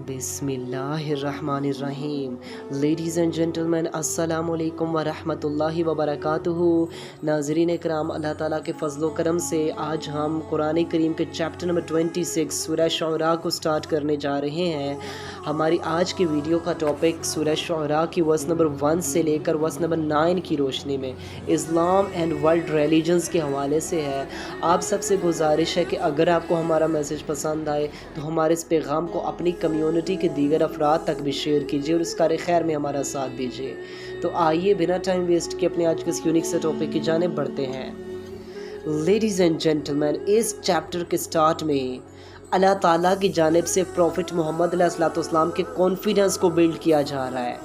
बिस्मिल्लाहिर्रहमानिर्रहीम। Ladies and gentleman, अस्सलामु अलैकुम वरहमतुल्लाहि वबरकातुहू। नाज़रीन इकराम, अल्लाह ताला के फ़ज़्ल व करम से आज हम कुरान करीम के चैप्टर नंबर 26 सूरह शुअरा को स्टार्ट करने जा रहे हैं। हमारी आज की वीडियो का टॉपिक सूरह शुअरा की वर्स नंबर 1 से लेकर वर्स नंबर 9 की रोशनी में इस्लाम एंड वर्ल्ड रिलीजन्स के हवाले से है। आप सबसे गुजारिश है कि अगर आपको हमारा मैसेज पसंद आए तो हमारे इस पैगाम को अपनी कम्युनिटी के दीगर अफराद तक भी शेयर कीजिए और इस कार खैर में हमारा साथ दीजिए। तो आइए बिना टाइम वेस्ट के अपने आज के इस यूनिक से टॉपिक की जानिब बढ़ते हैं। लेडीज़ एंड जेंटलमैन, इस चैप्टर के स्टार्ट में अल्लाह ताला की जानिब से प्रॉफिट मोहम्मद अलैहिस्सलाम के कॉन्फिडेंस को बिल्ड किया जा रहा है।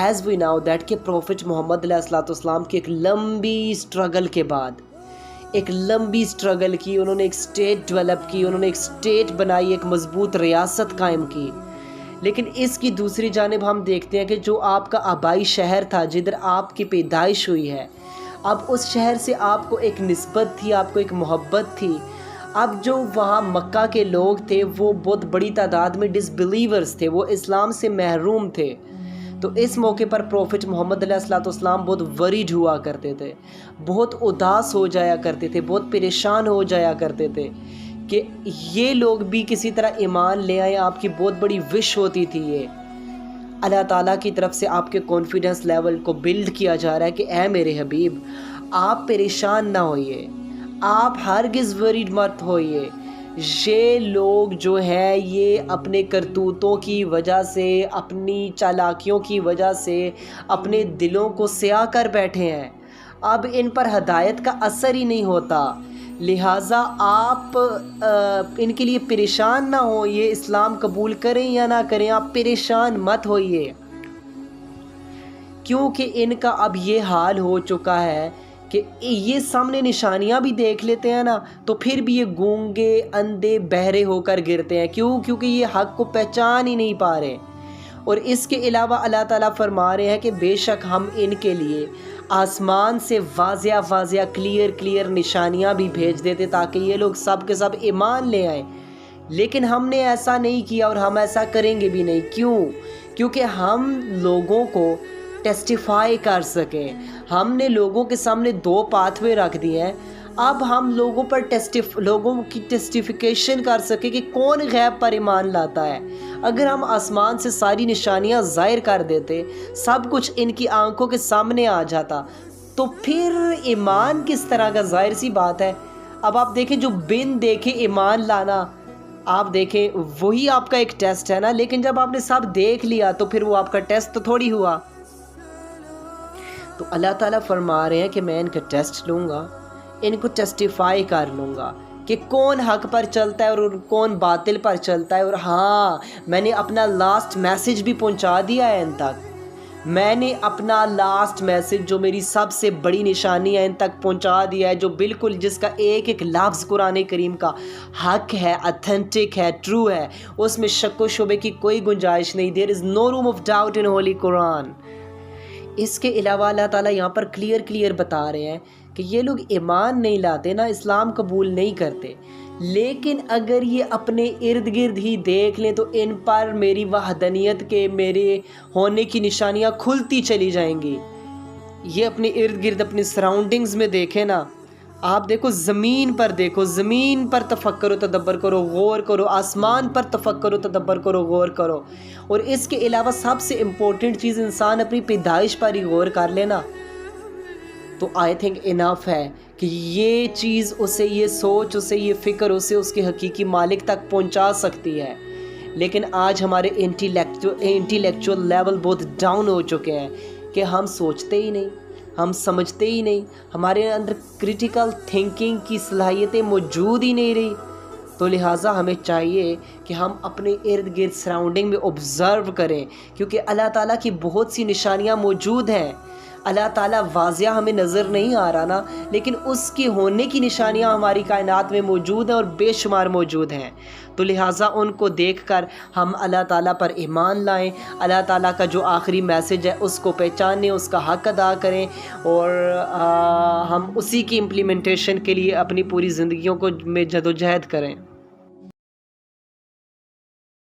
एज़ वी नाउ दैट कि प्रॉफिट मोहम्मद अलैहिस्सलाम की एक लंबी स्ट्रगल के बाद, एक लंबी स्ट्रगल की, उन्होंने एक स्टेट डेवलप की, उन्होंने एक स्टेट बनाई, एक मजबूत रियासत कायम की। लेकिन इसकी दूसरी जानिब हम देखते हैं कि जो आपका आबाई शहर था जिधर आपकी पैदाइश हुई है, अब उस शहर से आपको एक निस्बत थी, आपको एक मोहब्बत थी। अब जो वहाँ मक्का के लोग थे वो बहुत बड़ी तादाद में डिसबिलीवर्स थे, वो इस्लाम से महरूम थे। तो इस मौके पर प्रॉफिट मोहम्मद अलैहिस्सलाम बहुत वरीड हुआ करते थे, बहुत उदास हो जाया करते थे, बहुत परेशान हो जाया करते थे कि ये लोग भी किसी तरह ईमान ले आए। आपकी बहुत बड़ी विश होती थी, ये अल्लाह ताला की तरफ से आपके कॉन्फिडेंस लेवल को बिल्ड किया जा रहा है कि ऐ मेरे हबीब, आप परेशान ना होइए, आप हरगिज़ वरीड मत होइए। ये लोग जो है ये अपने करतूतों की वजह से, अपनी चालाकियों की वजह से अपने दिलों को स्याह कर बैठे हैं। अब इन पर हदायत का असर ही नहीं होता, लिहाजा आप इनके लिए परेशान ना हो। ये इस्लाम कबूल करें या ना करें, आप परेशान मत होइए, क्योंकि इनका अब ये हाल हो चुका है कि ये सामने निशानियां भी देख लेते हैं ना तो फिर भी ये गूंगे, अंधे, बहरे होकर गिरते हैं। क्योंकि ये हक़ को पहचान ही नहीं पा रहे। और इसके अलावा अल्लाह ताला फरमा रहे हैं कि बेशक हम इनके लिए आसमान से वाज़िया क्लियर निशानियां भी भेज देते ताकि ये लोग सब के सब ईमान ले आए। लेकिन हमने ऐसा नहीं किया और हम ऐसा करेंगे भी नहीं। क्योंकि हम लोगों को टेस्टिफाई कर सकें। हमने लोगों के सामने दो पाथवे रख दिए हैं। अब हम लोगों की टेस्टिफिकेशन कर सके कि कौन गैब पर ईमान लाता है। अगर हम आसमान से सारी निशानियां ज़ाहिर कर देते, सब कुछ इनकी आंखों के सामने आ जाता, तो फिर ईमान किस तरह का? ज़ाहिर सी बात है। अब आप देखें, जो बिन देखे ईमान लाना, आप देखें वही आपका एक टेस्ट है ना। लेकिन जब आपने सब देख लिया तो फिर वो आपका टेस्ट तो थोड़ी हुआ। तो अल्लाह ताला फरमा रहे हैं कि मैं इनका टेस्ट लूँगा, इनको टेस्टिफाई कर लूँगा कि कौन हक़ पर चलता है और कौन बातिल पर चलता है। और हाँ, मैंने अपना लास्ट मैसेज भी पहुँचा दिया है इन तक। मैंने अपना लास्ट मैसेज, जो मेरी सबसे बड़ी निशानी है, इन तक पहुँचा दिया है, जो बिल्कुल जिसका एक एक लफ्ज़ कुरान करीम का हक़ है, ऑथेंटिक है, ट्रू है, उसमें शक व शुबे की कोई गुंजाइश नहीं। There is no room of doubt in holy Quran. इसके अलावा अल्लाह ताला यहाँ पर क्लियर बता रहे हैं कि ये लोग ईमान नहीं लाते ना, इस्लाम कबूल नहीं करते, लेकिन अगर ये अपने इर्द गिर्द ही देख लें तो इन पर मेरी वहदनियत के, मेरे होने की निशानियाँ खुलती चली जाएंगी। ये अपने इर्द गिर्द, अपनी सराउंडिंग्स में देखें ना, आप देखो, ज़मीन पर देखो, ज़मीन पर तफक्कर तदब्बर करो, गौर करो, आसमान पर तफक्कर तदब्बर करो, गौर करो। और इसके अलावा सबसे इम्पोर्टेंट चीज़, इंसान अपनी पैदाइश पर ही गौर कर लेना तो आई थिंक इनफ है कि ये चीज़ उसे, ये सोच उसे, ये फ़िक्र उसे उसके हकीकी मालिक तक पहुंचा सकती है। लेकिन आज हमारे इंटेलेक्चुअल लेवल बहुत डाउन हो चुके हैं कि हम सोचते ही नहीं, हम समझते ही नहीं, हमारे अंदर क्रिटिकल थिंकिंग की सलाहियतें मौजूद ही नहीं रही। तो लिहाजा हमें चाहिए कि हम अपने इर्द गिर्द सराउंडिंग में ऑब्ज़र्व करें, क्योंकि अल्लाह ताला की बहुत सी निशानियां मौजूद हैं। अल्लाह ताला वाज़िया हमें नज़र नहीं आ रहा ना, लेकिन उसके होने की निशानियां हमारी कायनात में मौजूद हैं और बेशुमार मौजूद हैं। तो लिहाजा उनको देखकर हम अल्लाह ताला पर ईमान लाएं, अल्लाह ताला का जो आखिरी मैसेज है उसको पहचानें, उसका हक़ अदा करें और हम उसी की इम्प्लीमेंटेशन के लिए अपनी पूरी ज़िंदगियों को में जदोजहद करें।